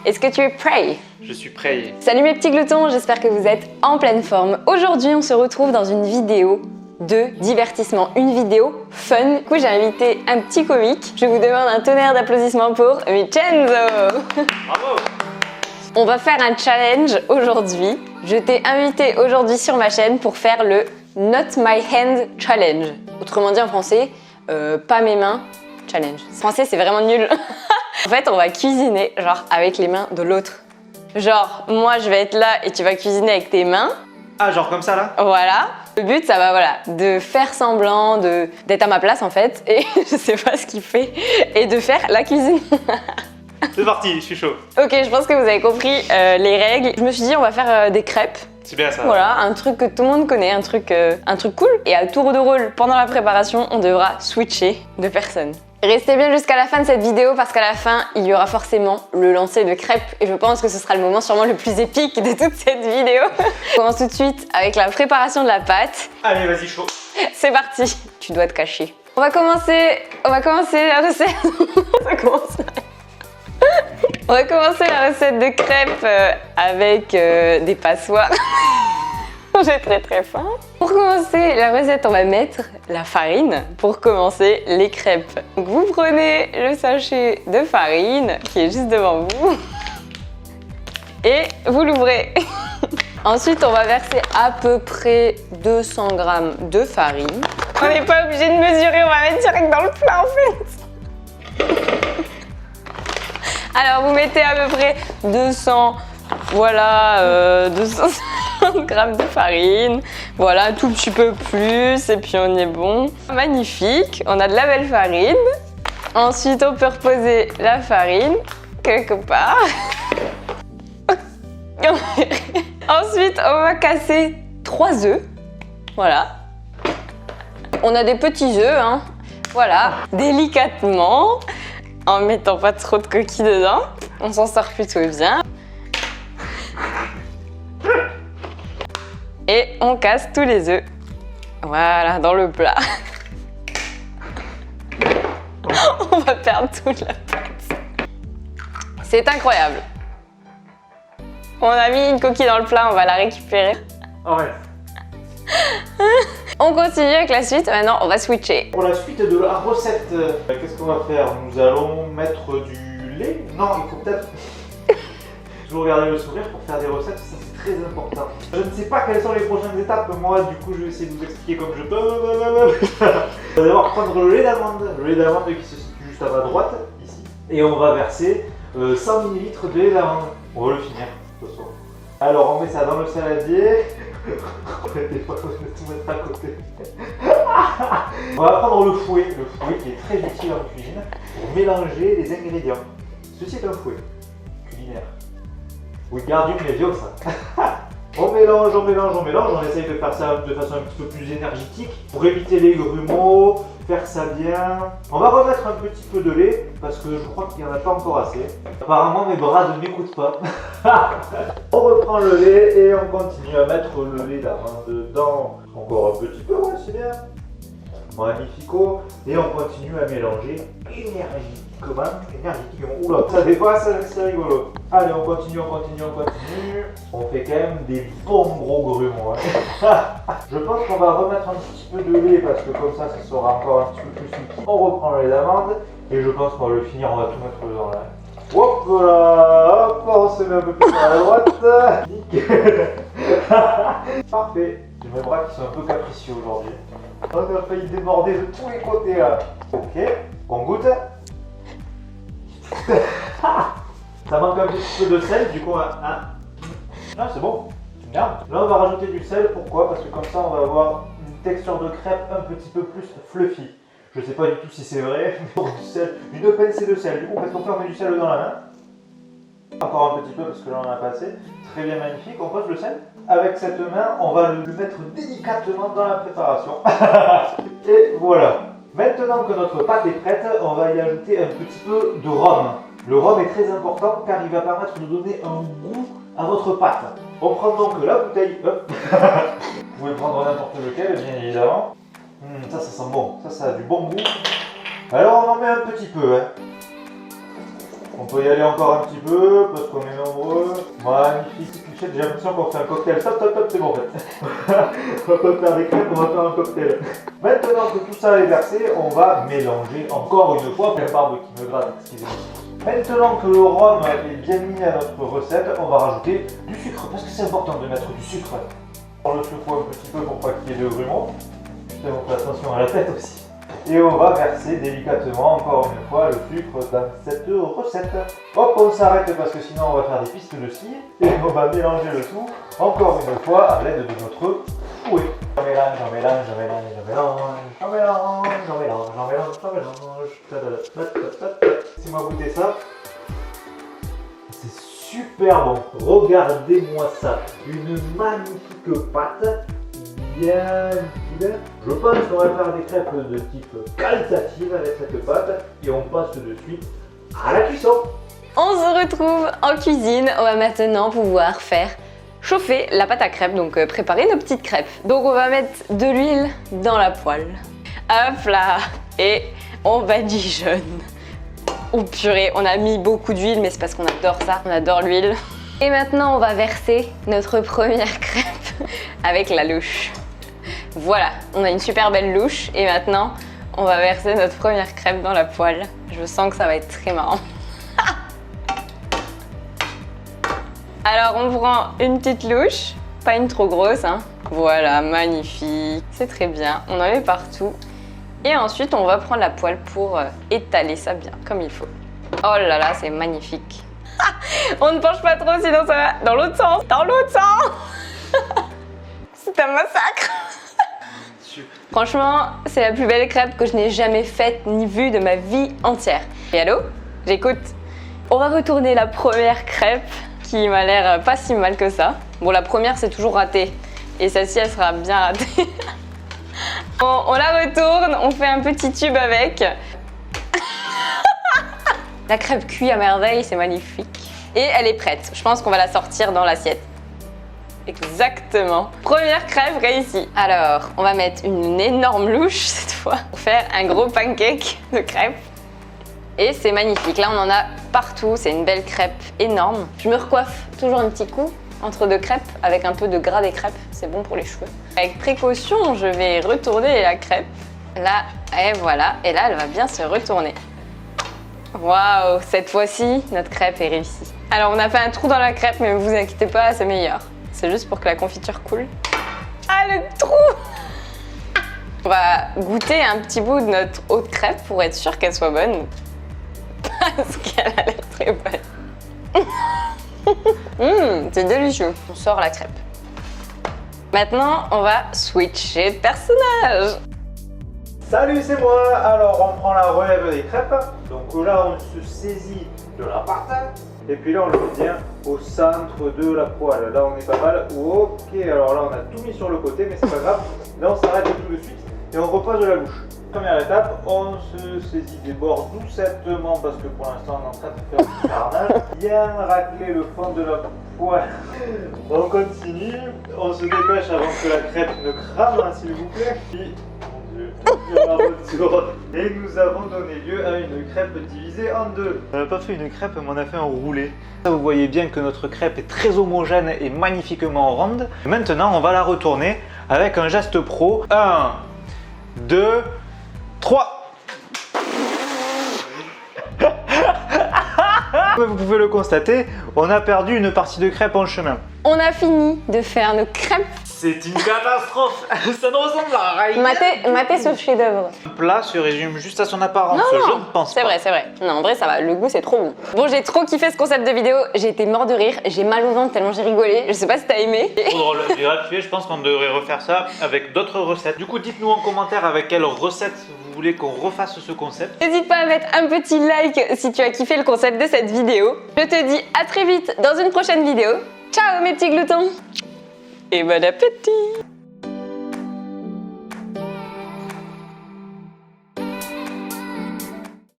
Est-ce que tu es prêt? Je suis prêt. Salut mes petits gloutons, j'espère que vous êtes en pleine forme. Aujourd'hui, on se retrouve dans une vidéo de divertissement, une vidéo fun. Du coup, j'ai invité un petit comique. Je vous demande un tonnerre d'applaudissements pour Vincenzo. Bravo! On va faire un challenge aujourd'hui. Je t'ai invité aujourd'hui sur ma chaîne pour faire le Not My Hand Challenge. Autrement dit en français, pas mes mains challenge. En français, c'est vraiment nul. En fait, on va cuisiner genre avec les mains de l'autre. Genre, moi je vais être là et tu vas cuisiner avec tes mains. Ah, genre comme ça là? Voilà. Le but, ça va de faire semblant d'être à ma place en fait, et je sais pas ce qu'il fait, et de faire la cuisine. C'est parti, je suis chaud. Ok, je pense que vous avez compris les règles. Je me suis dit, on va faire des crêpes. C'est bien ça. Voilà, un truc que tout le monde connaît, un truc cool. Et à tour de rôle, pendant la préparation, on devra switcher de personne. Restez bien jusqu'à la fin de cette vidéo parce qu'à la fin, il y aura forcément le lancer de crêpes et je pense que ce sera le moment sûrement le plus épique de toute cette vidéo. On commence tout de suite avec la préparation de la pâte. Allez, vas-y, chaud. C'est parti. Tu dois te cacher. On va commencer la recette. On va commencer la recette de crêpes avec des passoires. J'ai très faim. Pour commencer la recette, on va mettre la farine pour commencer les crêpes. Donc vous prenez le sachet de farine qui est juste devant vous et vous l'ouvrez. Ensuite, on va verser à peu près 200 g de farine. On n'est pas obligé de mesurer, on va mettre direct dans le plat en fait. Alors vous mettez à peu près 200, voilà, 250 g de farine, voilà, un tout petit peu plus et puis on est bon. Magnifique, on a de la belle farine. Ensuite, on peut reposer la farine quelque part. Ensuite, on va casser 3 œufs, voilà. On a des petits œufs, hein, voilà, délicatement. En mettant pas trop de coquilles dedans, on s'en sort plutôt bien. Et on casse tous les œufs. Voilà, dans le plat. On va perdre toute la pâte. C'est incroyable. On a mis une coquille dans le plat, on va la récupérer. Ouais. On continue avec la suite, maintenant on va switcher. Pour la suite de la recette, qu'est-ce qu'on va faire? Nous allons mettre du lait. Non, il faut peut-être toujours garder le sourire pour faire des recettes, ça c'est très important. Je ne sais pas quelles sont les prochaines étapes, moi du coup je vais essayer de vous expliquer comme je peux. On va d'abord prendre le lait d'amande qui se situe juste à ma droite, ici. Et on va verser 100 ml de lait d'amande. On va le finir ce soir. Alors on met ça dans le saladier. Arrêtez pas de tout mettre à côté. On va prendre le fouet qui est très utile en cuisine pour mélanger les ingrédients. Ceci est un fouet culinaire. Oui, Wingardium Leviosa. On mélange, on essaye de faire ça de façon un petit peu plus énergétique pour éviter les grumeaux, faire ça bien. On va remettre un petit peu de lait parce que je crois qu'il n'y en a pas encore assez. Apparemment mes bras ne m'écoutent pas. On reprend le lait et on continue à mettre le lait d'amande dedans. Encore un petit peu, ouais, c'est bien. Magnifico. Et on continue à mélanger énergiquement. Oula, ça dépasse, c'est rigolo. Allez, on continue. On fait quand même des bons gros grumeaux. Hein. Je pense qu'on va remettre un petit peu de lait parce que comme ça sera encore un petit peu plus liquide. On reprend le lait d'amande et je pense qu'on va le finir, on va tout mettre dedans là. Hop là, hop, on se met un peu plus à la droite. Nickel. Parfait. J'ai mes bras qui sont un peu capricieux aujourd'hui. On a failli déborder de tous les côtés là. Ok, on goûte. Ça manque un petit peu de sel, du coup, non, c'est bon, merde. Là, on va rajouter du sel, pourquoi? Parce que comme ça, on va avoir une texture de crêpe un petit peu plus fluffy. Je sais pas du tout si c'est vrai. Du sel, une pincée de sel, du coup, parce qu'on met du sel dans la main. Encore un petit peu, parce que là, on en a pas assez. Très bien, magnifique, on pose le sel. Avec cette main, on va le mettre délicatement dans la préparation. Et voilà. Maintenant que notre pâte est prête, on va y ajouter un petit peu de rhum. Le rhum est très important car il va permettre de donner un goût à votre pâte. On prend donc la bouteille, hop. Vous pouvez prendre n'importe lequel, bien évidemment. Ça sent bon, ça a du bon goût. Alors on en met un petit peu. Hein. On peut y aller encore un petit peu parce qu'on est nombreux. Magnifique. J'ai l'impression qu'on fait un cocktail. Stop, stop, stop, c'est bon en fait. On va pas faire des crêpes, on va faire un cocktail. Maintenant que tout ça est versé, on va mélanger encore une fois. La barbe qui me gratte, excusez-moi. Maintenant que le rhum est bien mis à notre recette, on va rajouter du sucre parce que c'est important de mettre du sucre. On le secoue un petit peu pour pas qu'il y ait de grumeaux. On fait attention à la tête aussi. Et on va verser délicatement encore une fois le sucre dans cette recette. Hop, on s'arrête parce que sinon on va faire des pistes de ski. Et on va mélanger le tout encore une fois à l'aide de notre fouet. On mélange, on mélange, on mélange, on mélange, on mélange, on mélange, on mélange, on mélange. Laissez-moi goûter ça. C'est super bon. Regardez-moi ça. Une magnifique pâte. Bien liquide. Je pense qu'on va faire des crêpes de type qualitative avec cette pâte et on passe de suite à la cuisson. On se retrouve en cuisine. On va maintenant pouvoir faire chauffer la pâte à crêpes, donc préparer nos petites crêpes. Donc on va mettre de l'huile dans la poêle. Hop là. Et on badigeonne. Oh purée, on a mis beaucoup d'huile, mais c'est parce qu'on adore ça, on adore l'huile. Et maintenant on va verser notre première crêpe avec la louche. Voilà, on a une super belle louche et maintenant on va verser notre première crêpe dans la poêle. Je sens que ça va être très marrant. Alors on prend une petite louche, pas une trop grosse, hein. Voilà, magnifique, c'est très bien, on en met partout. Et ensuite on va prendre la poêle pour étaler ça bien, comme il faut. Oh là là, c'est magnifique. On ne penche pas trop sinon ça va dans l'autre sens, dans l'autre sens. C'est un massacre. Franchement, c'est la plus belle crêpe que je n'ai jamais faite ni vue de ma vie entière. Et allô? J'écoute. On va retourner la première crêpe qui m'a l'air pas si mal que ça. Bon, la première c'est toujours raté et celle-ci elle sera bien ratée. On la retourne, on fait un petit tube avec. La crêpe cuit à merveille, c'est magnifique. Et elle est prête. Je pense qu'on va la sortir dans l'assiette. Exactement. Première crêpe réussie. Alors, on va mettre une énorme louche cette fois pour faire un gros pancake de crêpes. Et c'est magnifique. Là, on en a partout. C'est une belle crêpe énorme. Je me recoiffe toujours un petit coup entre deux crêpes avec un peu de gras des crêpes. C'est bon pour les cheveux. Avec précaution, je vais retourner la crêpe. Là, et voilà. Et là, elle va bien se retourner. Waouh, cette fois-ci, notre crêpe est réussie. Alors, on a fait un trou dans la crêpe, mais ne vous inquiétez pas, c'est meilleur. C'est juste pour que la confiture coule. Ah, le trou! On va goûter un petit bout de notre haute crêpe pour être sûr qu'elle soit bonne. Parce qu'elle a l'air très bonne. C'est délicieux. On sort la crêpe. Maintenant, on va switcher de personnage. Salut, c'est moi. Alors, on prend la relève des crêpes. Donc là, on se saisit de la pâte. Et puis là, on le met bien au centre de la poêle. Là, on est pas mal. Ok, alors là, on a tout mis sur le côté, mais c'est pas grave. Là, on s'arrête tout de suite et on repose de la louche. Première étape, on se saisit des bords doucettement parce que pour l'instant, on est en train de faire du carnage. Bien racler le fond de la poêle. On continue. On se dépêche avant que la crêpe ne crame, hein, s'il vous plaît. Puis, et nous avons donné lieu à une crêpe divisée en deux. On n'a pas fait une crêpe, mais on a fait un roulé. Vous voyez bien que notre crêpe est très homogène et magnifiquement ronde. Maintenant, on va la retourner avec un geste pro. 1, 2, 3. Comme vous pouvez le constater, on a perdu une partie de crêpe en chemin. On a fini de faire nos crêpes. C'est une catastrophe. Ça ne ressemble à rien. Matez ce chef-d'œuvre. Le plat se résume juste à son apparence. Je ne pense pas. C'est vrai. Non, en vrai, ça va. Le goût, c'est trop bon. Bon, j'ai trop kiffé ce concept de vidéo. J'ai été mort de rire. J'ai mal au ventre tellement j'ai rigolé. Je sais pas si t'as aimé. Trop drôle. J'ai gratuité. Je pense qu'on devrait refaire ça avec d'autres recettes. Du coup, dites-nous en commentaire avec quelle recette vous voulez qu'on refasse ce concept. N'hésite pas à mettre un petit like si tu as kiffé le concept de cette vidéo. Je te dis à très vite dans une prochaine vidéo. Ciao mes petits gloutons et bon appétit!